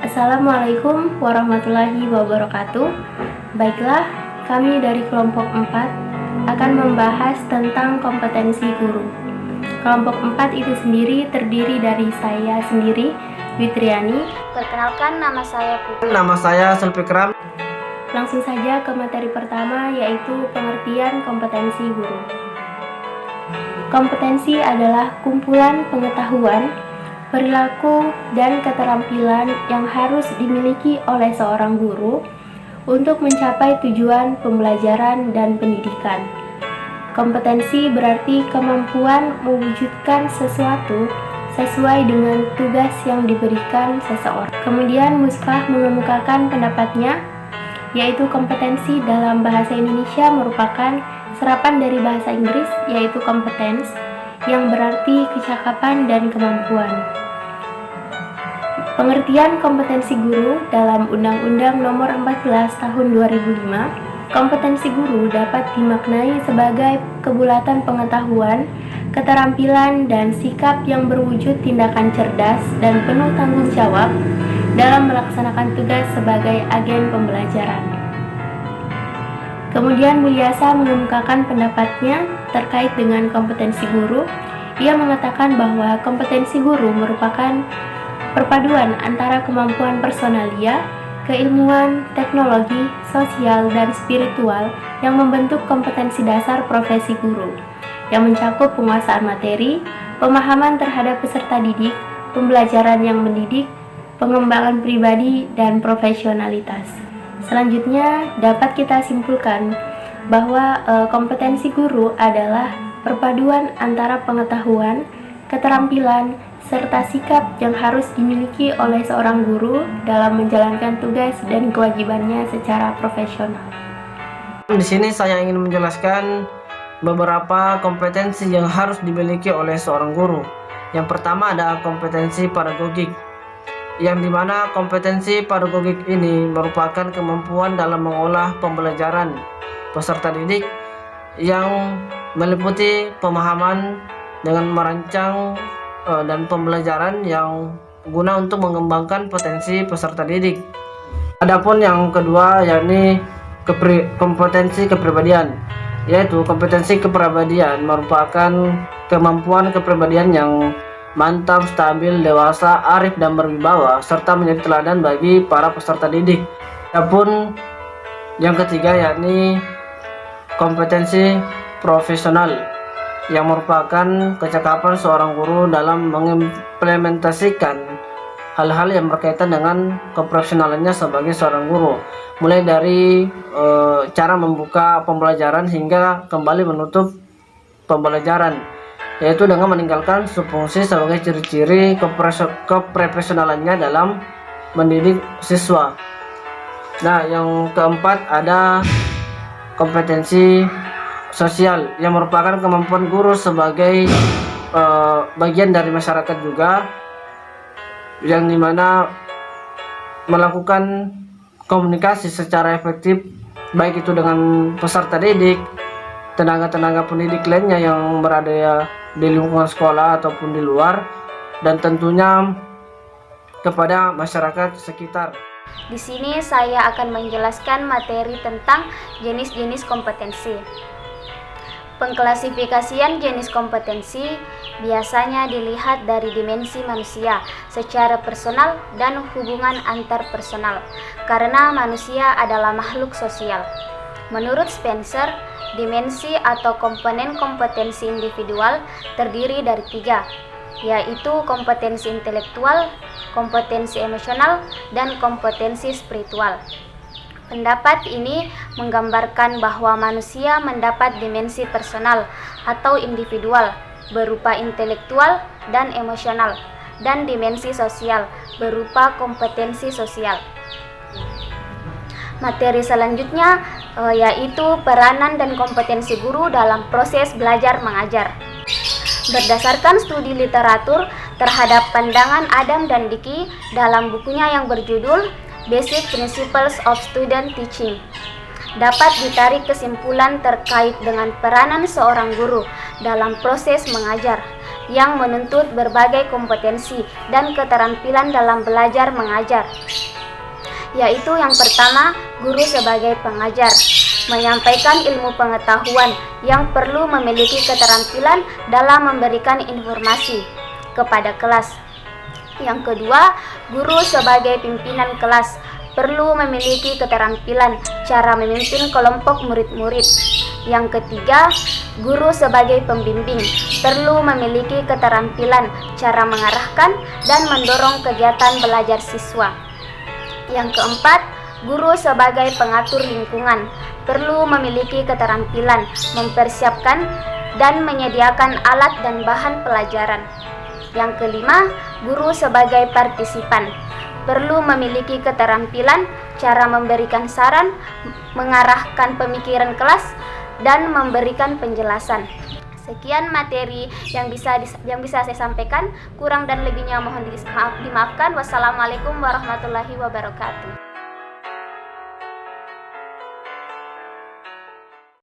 Assalamualaikum warahmatullahi wabarakatuh. Baiklah, kami dari kelompok 4 akan membahas tentang kompetensi guru. Kelompok 4 itu sendiri terdiri dari saya sendiri, Witriani. Perkenalkan, nama saya Putri. Nama saya Sulfikram. Langsung saja ke materi pertama, yaitu pengertian kompetensi guru. Kompetensi adalah kumpulan pengetahuan, perilaku, dan keterampilan yang harus dimiliki oleh seorang guru untuk mencapai tujuan pembelajaran dan pendidikan. Kompetensi berarti kemampuan mewujudkan sesuatu sesuai dengan tugas yang diberikan seseorang. Kemudian Musfah mengemukakan pendapatnya, yaitu kompetensi dalam bahasa Indonesia merupakan serapan dari bahasa Inggris, yaitu competence, yang berarti kecakapan dan kemampuan. Pengertian kompetensi guru dalam Undang-Undang Nomor 14 Tahun 2005, kompetensi guru dapat dimaknai sebagai kebulatan pengetahuan, keterampilan, dan sikap yang berwujud tindakan cerdas dan penuh tanggung jawab dalam melaksanakan tugas sebagai agen pembelajaran. Kemudian Mulyasa mengemukakan pendapatnya terkait dengan kompetensi guru. Ia mengatakan bahwa kompetensi guru merupakan perpaduan antara kemampuan personalia, keilmuan, teknologi, sosial, dan spiritual yang membentuk kompetensi dasar profesi guru, yang mencakup penguasaan materi, pemahaman terhadap peserta didik, pembelajaran yang mendidik, pengembangan pribadi, dan profesionalitas. Selanjutnya, dapat kita simpulkan bahwa kompetensi guru adalah perpaduan antara pengetahuan, keterampilan, serta sikap yang harus dimiliki oleh seorang guru dalam menjalankan tugas dan kewajibannya secara profesional. Di sini saya ingin menjelaskan beberapa kompetensi yang harus dimiliki oleh seorang guru. Yang pertama ada kompetensi pedagogik, yang dimana kompetensi pedagogik ini merupakan kemampuan dalam mengolah pembelajaran peserta didik yang meliputi pemahaman dengan merancang dan pembelajaran yang guna untuk mengembangkan potensi peserta didik. Adapun yang kedua yakni kompetensi kepribadian, yaitu kompetensi kepribadian merupakan kemampuan kepribadian yang mantap, stabil, dewasa, arif, dan berwibawa, serta menjadi teladan bagi para peserta didik. Adapun yang ketiga yakni kompetensi profesional, yang merupakan kecakapan seorang guru dalam mengimplementasikan hal-hal yang berkaitan dengan keprofesionalannya sebagai seorang guru, mulai dari cara membuka pembelajaran hingga kembali menutup pembelajaran, yaitu dengan meninggalkan fungsi sebagai ciri-ciri keprofesionalannya dalam mendidik siswa. Nah, yang keempat ada kompetensi sosial, yang merupakan kemampuan guru sebagai bagian dari masyarakat juga, yang dimana melakukan komunikasi secara efektif, baik itu dengan peserta didik, tenaga-tenaga pendidik lainnya yang berada di lingkungan sekolah ataupun di luar, dan tentunya kepada masyarakat sekitar. Di sini saya akan menjelaskan materi tentang jenis-jenis kompetensi. Pengklasifikasian jenis kompetensi biasanya dilihat dari dimensi manusia secara personal dan hubungan antar personal, karena manusia adalah makhluk sosial. Menurut Spencer, dimensi atau komponen kompetensi individual terdiri dari 3, yaitu kompetensi intelektual, kompetensi emosional, dan kompetensi spiritual. Pendapat ini menggambarkan bahwa manusia mendapat dimensi personal atau individual berupa intelektual dan emosional, dan dimensi sosial berupa kompetensi sosial. Materi selanjutnya yaitu peranan dan kompetensi guru dalam proses belajar mengajar. Berdasarkan studi literatur terhadap pandangan Adam dan Dickey dalam bukunya yang berjudul Basic Principles of Student Teaching, dapat ditarik kesimpulan terkait dengan peranan seorang guru dalam proses mengajar, yang menuntut berbagai kompetensi dan keterampilan dalam belajar mengajar, yaitu yang pertama, guru sebagai pengajar, menyampaikan ilmu pengetahuan yang perlu memiliki keterampilan dalam memberikan informasi kepada kelas. Yang kedua, guru sebagai pimpinan kelas, perlu memiliki keterampilan cara memimpin kelompok murid-murid. Yang ketiga, guru sebagai pembimbing, perlu memiliki keterampilan cara mengarahkan dan mendorong kegiatan belajar siswa. Yang keempat, guru sebagai pengatur lingkungan, perlu memiliki keterampilan mempersiapkan dan menyediakan alat dan bahan pelajaran. Yang kelima, guru sebagai partisipan, perlu memiliki keterampilan cara memberikan saran, mengarahkan pemikiran kelas, dan memberikan penjelasan. Sekian materi yang bisa saya sampaikan. Kurang dan lebihnya mohon dimaafkan. Wassalamualaikum warahmatullahi wabarakatuh.